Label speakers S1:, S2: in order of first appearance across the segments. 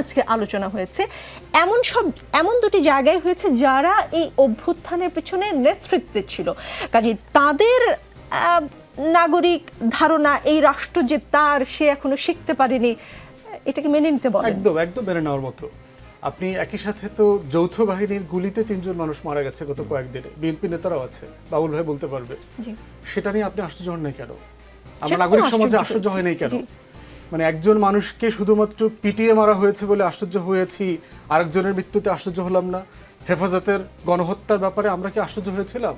S1: আজকে আলোচনা হয়েছে, এমন দুটি জায়গায় হয়েছে যারা এই অভ্যুত্থানের পিছনে নেতৃত্বে ছিল, কাজে তাদের নাগরিক ধারণা এই রাষ্ট্র যে তার, সে এখনো শিখতে পারেনি, এটাকে মেনে নিতে বলেন?
S2: একদম একদম মেনে নেওয়ার মতো। আপনি একই সাথে তো যৌথ বাহিনীর গুলিতে 3 জন মানুষ মারা গেছে গত কয়েকদিনে, বিএনপি নেতারাও আছে, বাবুল ভাই বলতে পারবে। সেটা নিয়ে আপনি আশ্চর্য হন নাই কেন? আমরা নাগরিক সমাজে আশ্চর্য হয় নাই কেন? মানে একজন মানুষকে শুধুমাত্র পিটিয়ে মারা হয়েছে বলে আশ্চর্য হয়েছি, আরেকজনের মৃত্যুতে আশ্চর্য হলাম না। হেফাজতের গণহত্যার ব্যাপারে আমরা কি আশ্চর্য হয়েছিলাম?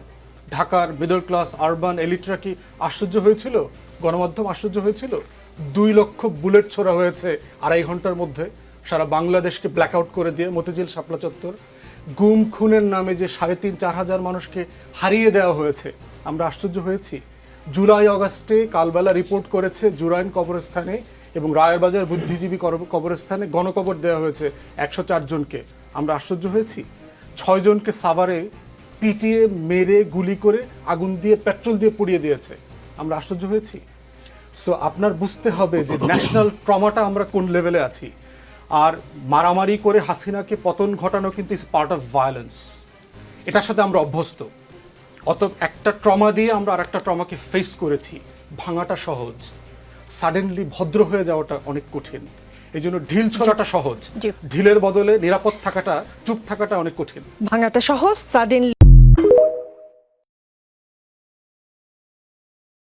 S2: ঢাকার মিডল ক্লাস আরবান এলিটরা কি আশ্চর্য হয়েছিল? গণমাধ্যম আশ্চর্য হয়েছিল? 2 লক্ষ বুলেট ছোড়া হয়েছে 2.5 ঘন্টার মধ্যে, সারা বাংলাদেশকে ব্ল্যাকআউট করে দিয়ে মতিঝিল শাপলা চত্বর। গুম খুনের নামে যে 3,500-4 হাজার মানুষকে হারিয়ে দেওয়া হয়েছে, আমরা আশ্চর্য হয়েছি? জুলাই অগাস্টে কালবেলা রিপোর্ট করেছে জুরাইন কবরস্থানে এবং রায়েরবাজার বুদ্ধিজীবী কবরস্থানে গণকবর দেওয়া হয়েছে 104 জনকে, আমরা আশ্চর্য হয়েছি? 6 জনকে সাভারে পিটিয়ে মেরে গুলি করে আগুন দিয়ে পেট্রোল দিয়ে পুড়িয়ে দিয়েছে, আমরা আশ্চর্য হয়েছি? সো আপনার বুঝতে হবে যে ন্যাশনাল ট্রমাটা আমরা কোন লেভেলে আছি। আর মারামারি করে হাসিনাকে পতন ঘটানো কিন্তু ইজ পার্ট অফ ভায়োলেন্স, এটার সাথে আমরা অভ্যস্ত। একটা ট্রমা দিয়ে আমরা আরেকটা ট্রমাকে ফেস করেছি। ভাঙাটা সহজ, সাডেনলি ভদ্র হয়ে যাওয়াটা অনেক কঠিন। এই জন্য ঢিল ছোড়াটা সহজ, ঢিলের বদলে নিরাপদ থাকাটা, চুপ থাকাটা অনেক কঠিন।
S1: ভাঙাটা সহজ, সাডেনলি